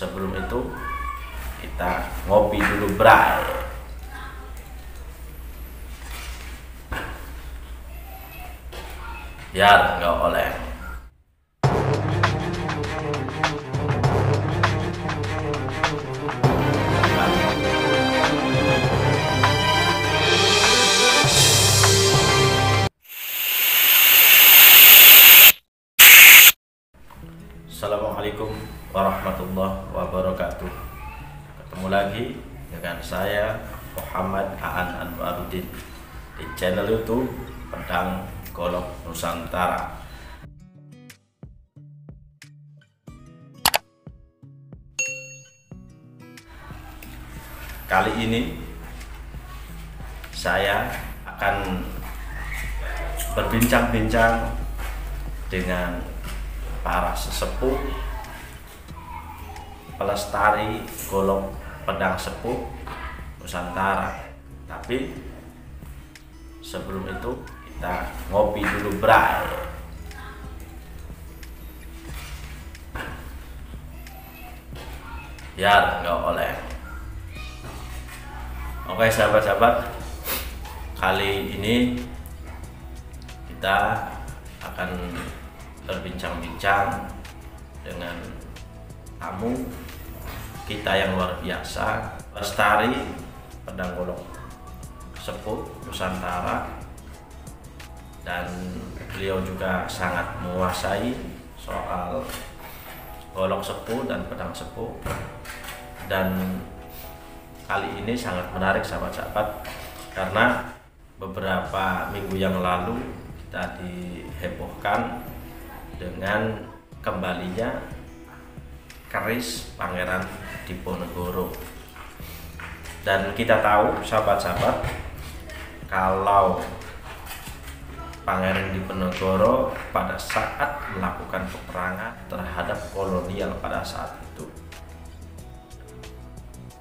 sebelum itu kita ngopi dulu, bray. Biar nggak oleng. Assalamualaikum warahmatullahi wabarakatuh. Ketemu lagi dengan saya Muhammad Aan Anwarudin di channel YouTube Pedang Golok Nusantara. Kali ini saya akan berbincang-bincang dengan para sesepuh pelestari golok pedang sepuh Nusantara. Tapi sebelum itu kita ngopi dulu, bray. Biar nggak oleng. Oke sahabat-sahabat, kali ini kita akan berbincang-bincang dengan tamu kita yang luar biasa, pelestari pedang golok sepuh Nusantara, dan beliau juga sangat menguasai soal golok sepuh dan pedang sepuh. Dan kali ini sangat menarik sahabat-sahabat, karena beberapa minggu yang lalu kita dihebohkan dengan kembalinya keris Pangeran Diponegoro. Dan kita tahu sahabat-sahabat, kalau Pangeran Diponegoro pada saat melakukan peperangan terhadap kolonial pada saat itu,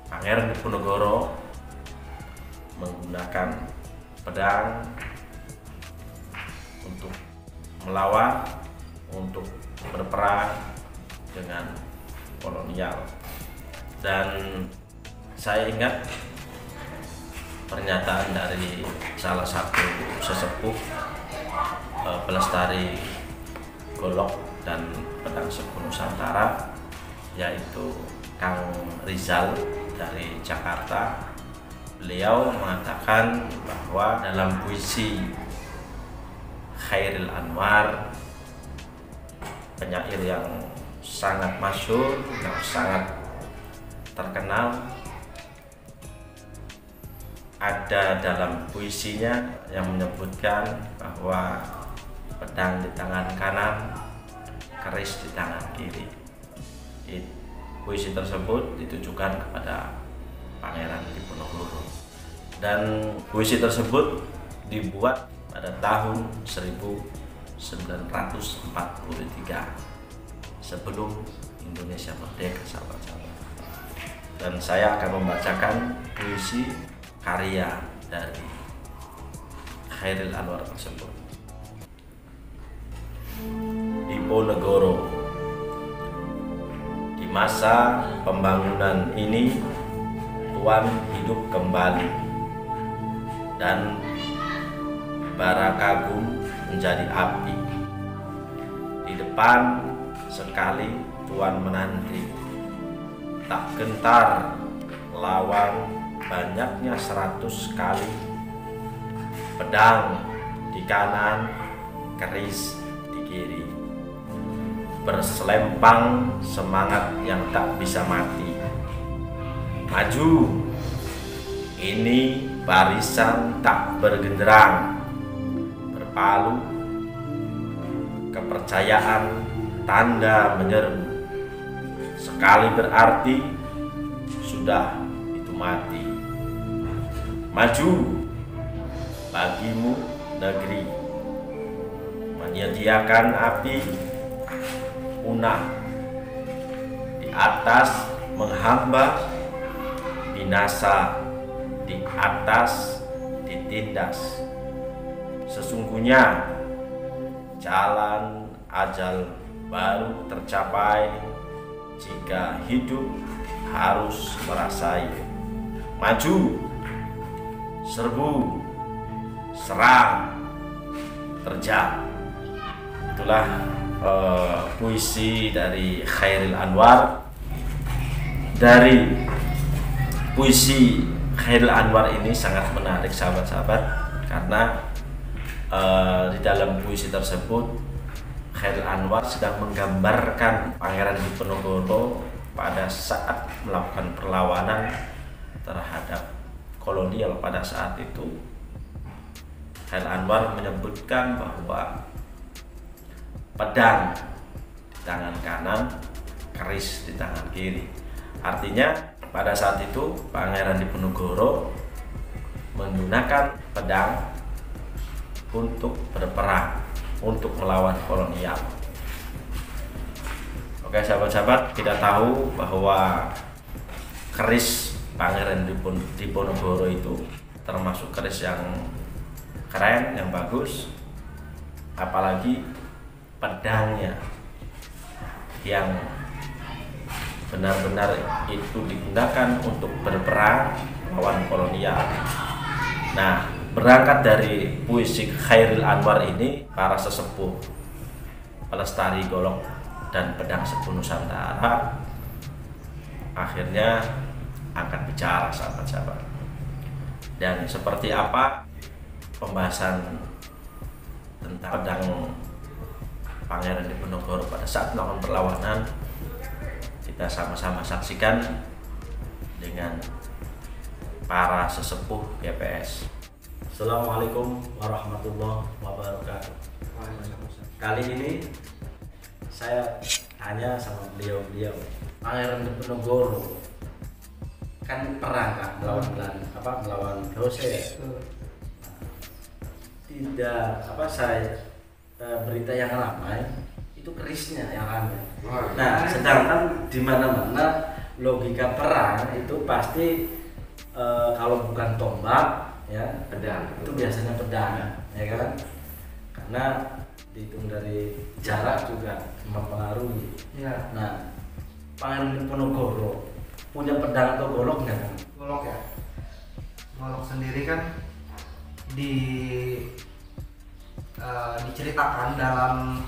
Pangeran Diponegoro menggunakan pedang untuk melawan, untuk berperang dengan kolonial. Dan saya ingat pernyataan dari salah satu sesepuh pelestari golok dan pedang sepuh Nusantara, yaitu Kang Rizal dari Jakarta. Beliau mengatakan bahwa dalam puisi Khairil Anwar, penyair yang sangat masyhur, yang sangat terkenal, ada dalam puisinya yang menyebutkan bahwa pedang di tangan kanan, keris di tangan kiri. Puisi tersebut ditujukan kepada Pangeran Diponegoro, dan puisi tersebut dibuat pada tahun 1943 sebelum Indonesia merdeka, sahabat-sahabat. Dan saya akan membacakan puisi karya dari Khairil Anwar tersebut. Diponegoro. Di masa pembangunan ini Tuan hidup kembali, dan bara kagum menjadi api. Di depan sekali Tuan menanti, tak gentar lawan banyaknya 100 kali. Pedang di kanan, keris di kiri, berselempang semangat yang tak bisa mati. Maju, ini barisan tak bergenderang, berpalu, kepercayaan tanda menyerbu. Sekali berarti sudah itu mati. Maju, bagimu negeri, menyediakan api punah, di atas menghamba, binasa di atas ditindas. Sesungguhnya jalan ajal baru tercapai jika hidup harus merasai maju, serbu, serang, terjang. Itulah puisi dari Chairil Anwar. Dari puisi Chairil Anwar ini sangat menarik sahabat-sahabat, karena di dalam puisi tersebut Chairil Anwar sedang menggambarkan Pangeran Diponegoro pada saat melakukan perlawanan terhadap kolonial pada saat itu. Chairil Anwar menyebutkan bahwa pedang di tangan kanan, keris di tangan kiri. Artinya pada saat itu Pangeran Diponegoro menggunakan pedang untuk berperang, untuk melawan kolonial. Oke sahabat-sahabat, kita tahu bahwa keris Pangeran Diponegoro itu termasuk keris yang keren, yang bagus, apalagi pedangnya yang benar-benar itu digunakan untuk berperang melawan kolonial. Nah, berangkat dari puisi Chairil Anwar ini, para sesepuh pelestari golok dan pedang serbu Nusantara akhirnya angkat bicara sahabat-sahabat. Dan seperti apa pembahasan tentang pedang Pangeran Diponegoro pada saat melakukan perlawanan, kita sama-sama saksikan dengan para sesepuh GPS. Assalamualaikum warahmatullahi wabarakatuh. Kali ini saya tanya sama beliau-beliau, Pangeran Diponegoro kan perang kan melawan melawan Jose. Tidak berita yang ramai itu kerisnya yang ramai. Nah, sedangkan di mana-mana logika perang itu pasti kalau bukan tombak ya pedang, itu biasanya pedang, ya kan? Karena dihitung dari jarak juga mempengaruhi. Ya. Nah, Pangeran Diponegoro punya pedang atau golok nggak? Golok ya. Golok sendiri kan diceritakan dalam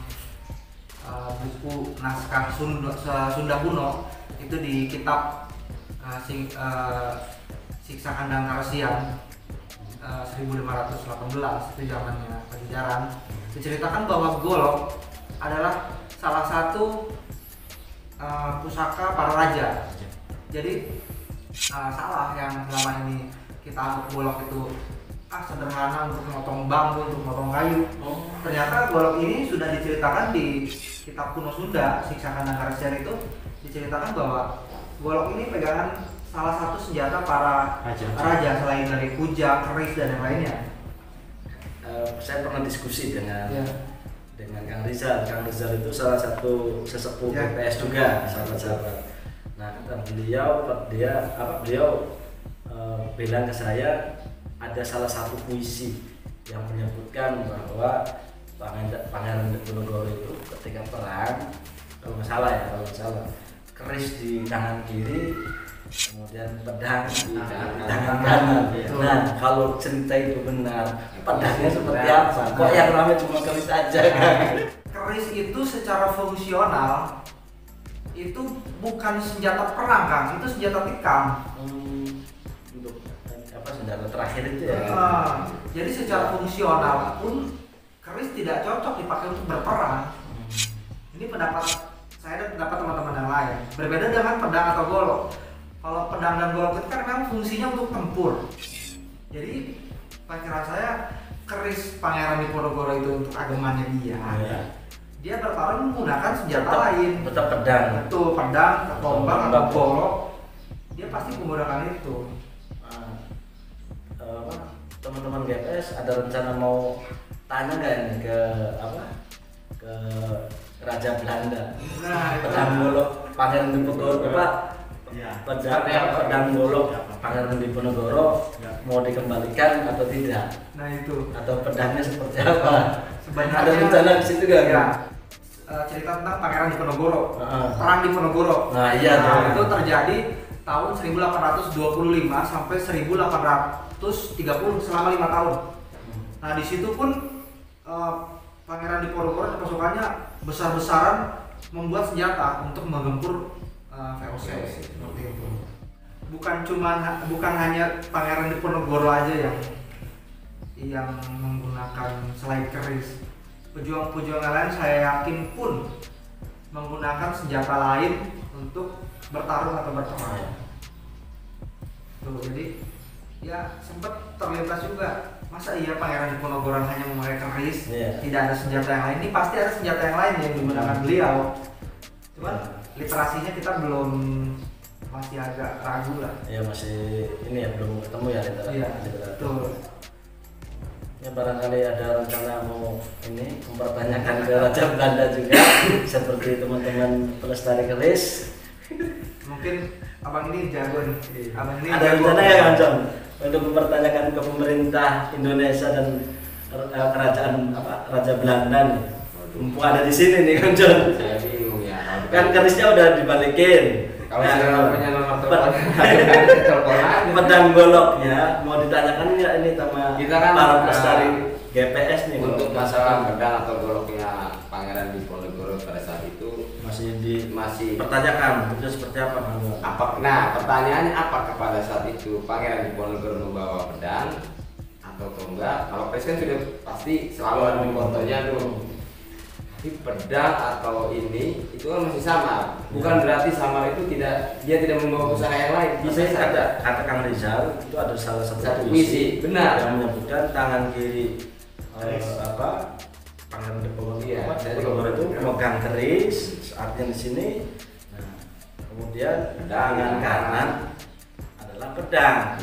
buku naskah Sunda kuno itu di kitab Siksa Kandang Karesian 1518, itu zamannya Pajajaran. Diceritakan bahwa golok adalah salah satu pusaka para raja. Jadi salah yang selama ini kita anggap golok itu sederhana untuk memotong bambu, untuk memotong kayu. Ternyata golok ini sudah diceritakan di kitab kuno Sunda, Siksa Kandang Karesian itu diceritakan bahwa golok ini pegangan salah satu senjata para raja selain dari kujang, keris dan yang lainnya. Saya pernah diskusi dengan Kang Rizal. Kang Rizal itu salah satu sesepuh GPS juga, sahabat-sahabat. Nah, kata beliau bilang ke saya, ada salah satu puisi yang menyebutkan bahwa Pangeran Diponegoro itu ketika perang, kalau nggak salah, keris di tangan kiri, kemudian pedang di tangan kanan. Nah, kalau cerita itu benar, pedangnya seperti apa? Kok yang ramai cuma keris aja kan? Keris itu secara fungsional itu bukan senjata perang, Kang, itu senjata tikam. Senjata terakhir itu ya. Jadi secara fungsional pun keris tidak cocok dipakai untuk berperang. Ini pendapat saya dan pendapat teman-teman yang lain. Berbeda dengan pedang atau golok. Kalau pedang dan golok itu kan memang fungsinya untuk tempur. Jadi pikiran saya keris Pangeran Diponegoro itu untuk agemannya dia. Dia bertarung menggunakan senjata lain. Tetap pedang. Betul, pedang, tombak atau golok. Dia pasti menggunakan itu. Teman-teman GPS ada rencana mau tanya nggak nih ke Raja Belanda? Pedang golok Pangeran Diponegoro pedang golok Pangeran Diponegoro mau dikembalikan atau tidak? Nah itu. Atau pedangnya seperti apa? Sebenarnya ada rencana di situ nggak? Ya. cerita tentang Pangeran Diponegoro, perang Diponegoro. Nah iya, itu terjadi tahun 1825 sampai 1830 selama 5 tahun. Nah di situ pun Pangeran Diponegoro dan pasukannya besar-besaran membuat senjata untuk menggempur VOC. Seperti itu. Bukan hanya Pangeran Diponegoro aja yang menggunakan selai keris. Pejuang-pejuang lain saya yakin pun menggunakan senjata lain untuk bertarung atau berperang. Tuh, jadi ya sempat terlintas juga, masa iya Pangeran Diponegoro hanya memakai keris, tidak ada senjata yang lain? Ini pasti ada senjata yang lain yang digunakan beliau. Cuman literasinya kita belum, masih agak ragu lah. Ya masih ini ya, belum ketemu ya literasi. Iya, betul. Ya barangkali ada rencana mau ini mempertanyakan ke Raja Belanda juga seperti teman-teman pelestari keris. Mungkin abang ini jago nih. Abang ini ada rencana ya Kancong untuk mempertanyakan ke pemerintah Indonesia dan kerajaan Raja Belanda nih. Mumpung ada di sini nih Kancong. Saya bingung ya. Kan kerisnya udah dibalikin. Kalau saya punya nomor telepon aja. Pedang goloknya mau ditanyakan nggak ini sama Kita kan para pelestari GPS nih untuk masalah pedang atau goloknya Pangeran Diponegoro pada saat itu masih pertanyakan itu seperti apa Nah pertanyaannya apakah pada saat itu Pangeran Diponegoro membawa pedang atau enggak? Kalau presiden sudah pasti selalu ada di fotonya tuh. Tapi pedang atau ini itu kan masih sama, bukan berarti sama itu dia tidak membawa pusaka yang lain. Bisa kata Kang Rizal itu ada salah satu puisi benar yang menyebutkan tangan kiri Pangeran Diponegoro itu memegang keris, artinya di sini. Nah, kemudian tangan kanan adalah pedang.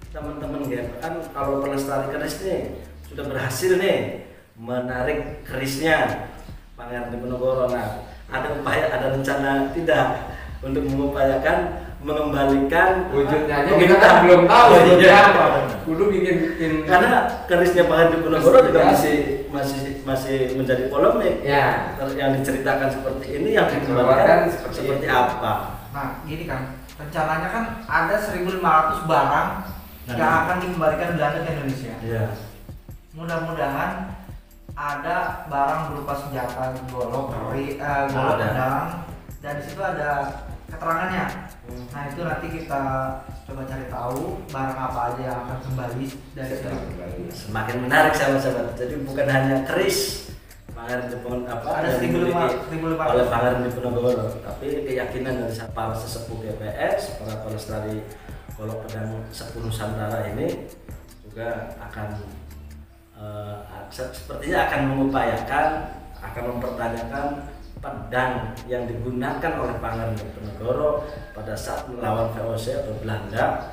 Teman-teman kan kalau pelestari keris nih sudah berhasil nih menarik kerisnya Pangeran Diponegoro. Nah, ada rencana tidak untuk mengupayakan mengembalikan wujudnya aja kita kan belum tahu wujudnya apa. Kudu bikin karena kerisnya Pangeran Diponegoro juga masih menjadi polemik. Ya. Yang diceritakan seperti ini yang dikeluarkan seperti apa? Nah, gini kan, rencananya kan ada 1.500 barang yang akan dikembalikan Belanda ke Indonesia. Iya. Mudah-mudahan ada barang berupa senjata golok, pedang, dan di situ ada keterangannya. Nah itu nanti kita coba cari tahu barang apa aja yang akan kembali dari situ. Semakin menarik sahabat-sahabat. Jadi bukan hanya keris Pangeran Diponegoro ada 1.500 oleh Pangeran Diponegoro, tapi keyakinan dari para sesepuh GPS, para pelestari golok pedang sepuh Nusantara ini juga akan sepertinya akan mengupayakan, akan mempertanyakan pedang yang digunakan oleh Pangeran Diponegoro pada saat melawan VOC atau Belanda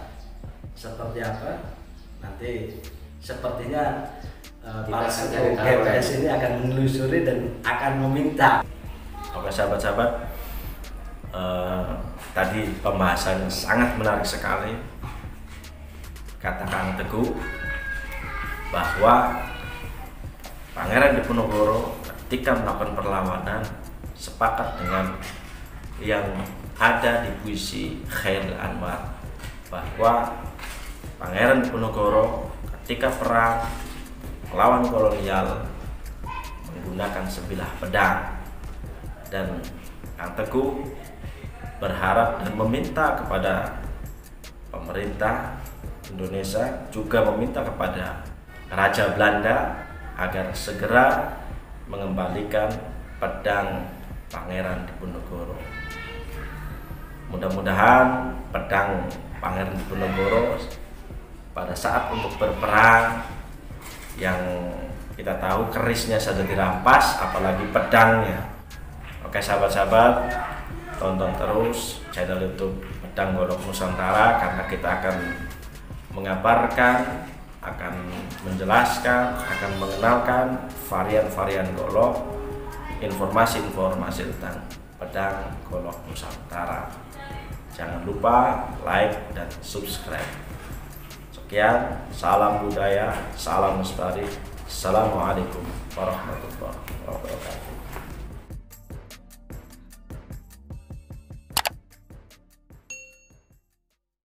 seperti apa. Nanti sepertinya para GPS ini akan menelusuri dan akan meminta. Oke sahabat-sahabat, tadi pembahasan sangat menarik sekali. Kata Kang Teguh bahwa Pangeran Diponegoro ketika melakukan perlawanan sepakat dengan yang ada di puisi Khairil Anwar bahwa Pangeran Diponegoro ketika perang melawan kolonial menggunakan sebilah pedang, dan Kang Teguh berharap dan meminta kepada pemerintah Indonesia, juga meminta kepada Raja Belanda agar segera mengembalikan pedang Pangeran Diponegoro. Mudah-mudahan pedang Pangeran Diponegoro pada saat untuk berperang, yang kita tahu kerisnya saja dirampas, apalagi pedangnya. Oke sahabat-sahabat, tonton terus channel YouTube Pedang Golok Nusantara, karena kita akan mengabarkan, akan menjelaskan, akan mengenalkan varian-varian golok, informasi-informasi tentang pedang golok Nusantara. Jangan lupa like dan subscribe. Sekian, salam budaya, salam lestari. Assalamualaikum warahmatullahi wabarakatuh.